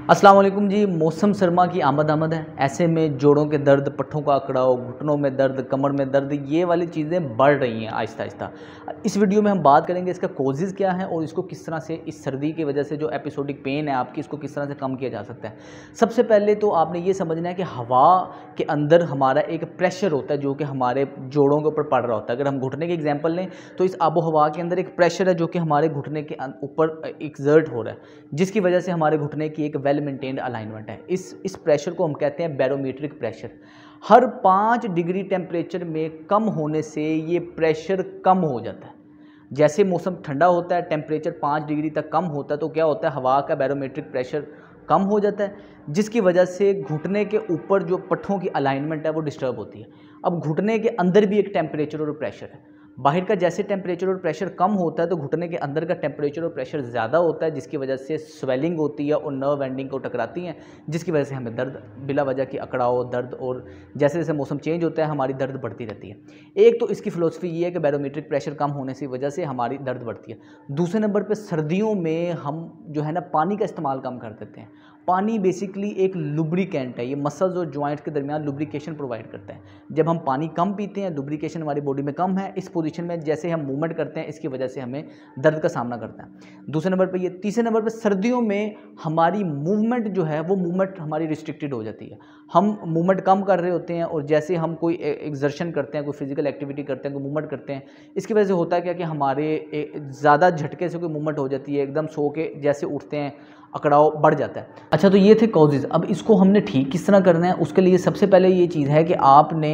अस्सलाम वालेकुम जी। मौसम सरमा की आमद है। ऐसे में जोड़ों के दर्द, पट्ठों का अकड़ाव, घुटनों में दर्द, कमर में दर्द, ये वाली चीज़ें बढ़ रही हैं आहिस्ता आहिस्ता। इस वीडियो में हम बात करेंगे इसका कॉजेज़ क्या है और इसको किस तरह से इस सर्दी की वजह से जो एपिसोडिक पेन है आपकी, इसको किस तरह से कम किया जा सकता है। सबसे पहले तो आपने ये समझना है कि हवा के अंदर हमारा एक प्रेशर होता है जो कि हमारे जोड़ों के ऊपर पड़ रहा होता है। अगर हम घुटने की एग्जाम्पल लें तो इस आबो हवा के अंदर एक प्रेशर है जो कि हमारे घुटने के ऊपर एक्सर्ट हो रहा है, जिसकी वजह से हमारे घुटने की एक वेल मेंटेन्ड अलाइनमेंट है। इस प्रेशर को हम कहते हैं बैरोमीट्रिक प्रेशर। हर 5 डिग्री टेम्परेचर में कम होने से ये प्रेशर कम हो जाता है। जैसे मौसम ठंडा होता है, टेम्परेचर 5 डिग्री तक कम होता है तो क्या होता है, हवा का बैरोमीट्रिक प्रेशर कम हो जाता है, जिसकी वजह से घुटने के ऊपर जो पट्ठों की अलाइनमेंट है वो डिस्टर्ब होती है। अब घुटने के अंदर भी एक टेम्परेचर और प्रेशर है। बाहर का जैसे टेम्परेचर और प्रेशर कम होता है तो घुटने के अंदर का टेम्परेचर और प्रेशर ज़्यादा होता है, जिसकी वजह से स्वेलिंग होती है और नर्व एंडिंग को टकराती हैं, जिसकी वजह से हमें दर्द, बिला वजह की अकड़ाव, दर्द, और जैसे जैसे मौसम चेंज होता है हमारी दर्द बढ़ती रहती है। एक तो इसकी फ़िलॉसफी ये है कि बैरोमीट्रिक प्रेशर कम होने की वजह से हमारी दर्द बढ़ती है। दूसरे नंबर पर सर्दियों में हम जो है ना पानी का इस्तेमाल कम कर देते हैं। पानी बेसिकली एक लुब्रिकेंट है, ये मसल्स और जॉइंट्स के दरमियान लुब्रिकेशन प्रोवाइड करता है। जब हम पानी कम पीते हैं, लुब्रिकेशन हमारी बॉडी में कम है, इस पोजीशन में जैसे हम मूवमेंट करते हैं इसकी वजह से हमें दर्द का सामना करता है। दूसरे नंबर पे ये। तीसरे नंबर पे सर्दियों में हमारी मूवमेंट जो है वो मूवमेंट हमारी रिस्ट्रिक्टेड हो जाती है। हम मूवमेंट कम कर रहे होते हैं और जैसे हम कोई एक्सर्शन करते हैं, कोई फिजिकल एक्टिविटी करते हैं, कोई मूवमेंट करते हैं, इसकी वजह से होता है क्या कि हमारे ज़्यादा झटके से कोई मूवमेंट हो जाती है, एकदम सो के जैसे उठते हैं अकड़ाव बढ़ जाता है। अच्छा, तो ये थे कॉजेज़। अब इसको हमने ठीक किस तरह करना है, उसके लिए सबसे पहले ये चीज़ है कि आपने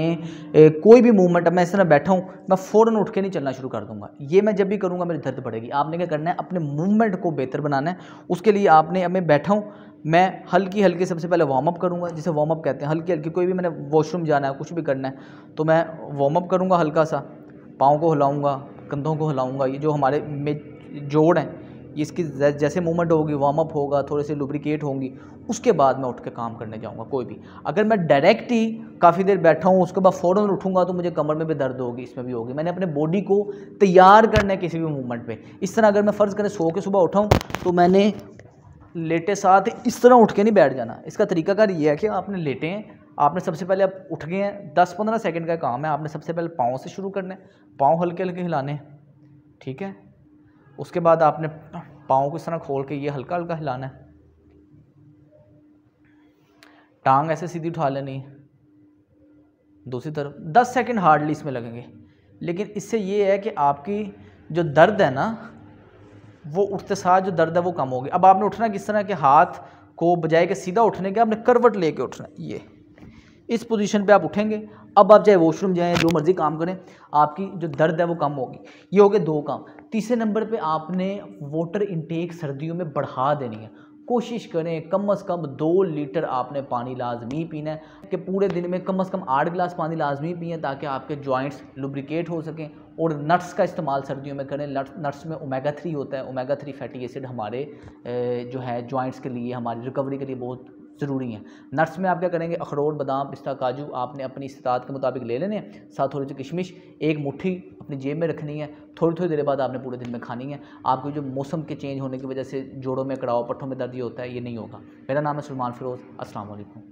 कोई भी मूवमेंट, अब मैं इस तरह बैठा हूँ, मैं फ़ौरन उठ के नहीं चलना शुरू कर दूँगा। ये मैं जब भी करूँगा मेरी दर्द बढ़ेगी। आपने क्या करना है, अपने मूवमेंट को बेहतर बनाना है। उसके लिए आपने, अब मैं बैठा हूँ, मैं हल्की हल्की सबसे पहले वार्म अप करूँगा, जिसे वार्म अप कहते हैं। हल्की हल्की, कोई भी मैंने वॉशरूम जाना है, कुछ भी करना है, तो मैं वार्म अप करूँगा हल्का सा, पाँव को हिलाऊँगा, कंधों को हिलाऊँगा। ये जो हमारे में जोड़ हैं, इसकी जैसे मूवमेंट होगी, वार्म अप होगा, थोड़े से लुब्रिकेट होंगी, उसके बाद मैं उठ के काम करने जाऊंगा कोई भी। अगर मैं डायरेक्ट ही काफ़ी देर बैठा हूँ उसके बाद फ़ौरन उठूंगा तो मुझे कमर में भी दर्द होगी, इसमें भी होगी। मैंने अपने बॉडी को तैयार करना है किसी भी मूवमेंट पे। इस तरह अगर मैं फ़र्ज़ करें सो के सुबह उठाऊँ तो मैंने लेटे साथ इस तरह उठ के नहीं बैठ जाना। इसका तरीकाकार ये है कि आपने लेटे हैं, आपने सबसे पहले आप उठ गए हैं, 10-15 सेकंड का काम है, आपने सबसे पहले पाँव से शुरू करना है, पाँव हल्के हल्के हिलाने, ठीक है। उसके बाद आपने पाँव को इस तरह खोल के ये हल्का हल्का हिलाना है, टांग ऐसे सीधी उठा लेनी है, दूसरी तरफ 10 सेकंड हार्डली इसमें लगेंगे। लेकिन इससे ये है कि आपकी जो दर्द है ना, वो उठते साथ जो दर्द है वो कम होगी। अब आपने उठना किस तरह के, हाथ को बजाय के सीधा उठने के आपने करवट लेके उठना है, ये इस पोजीशन पे आप उठेंगे। अब आप चाहे वॉशरूम जाएं, जो मर्जी काम करें, आपकी जो दर्द है वो कम होगी। ये हो गए 2 काम। तीसरे नंबर पे आपने वाटर इनटेक सर्दियों में बढ़ा देनी है। कोशिश करें कम से कम 2 लीटर आपने पानी लाजमी पीना है, कि पूरे दिन में कम से कम 8 गिलास पानी लाजमी पिए ताकि आपके जॉइंट्स लुब्रिकेट हो सकें। और नट्स का इस्तेमाल सर्दियों में करें। नट्स में ओमेगा 3 होता है। ओमेगा 3 फैटी एसिड हमारे जो है जॉइंट्स के लिए, हमारी रिकवरी के लिए बहुत ज़रूरी है। नट्स में आप क्या करेंगे, अखरोट, बादाम, पिस्ता, काजू आपने अपनी इस्तात के मुताबिक ले लेने हैं, साथ थोड़ी सी किशमिश, एक मुट्ठी अपनी जेब में रखनी है। थोड़ी थोड़ी देर बाद आपने पूरे दिन में खानी है। आपको जो मौसम के चेंज होने की वजह से जोड़ों में कड़ाव, पट्ठों में दर्द ये होता है, ये नहीं होगा। मेरा नाम है सलमान फिरोज़। अस्सलाम वालेकुम।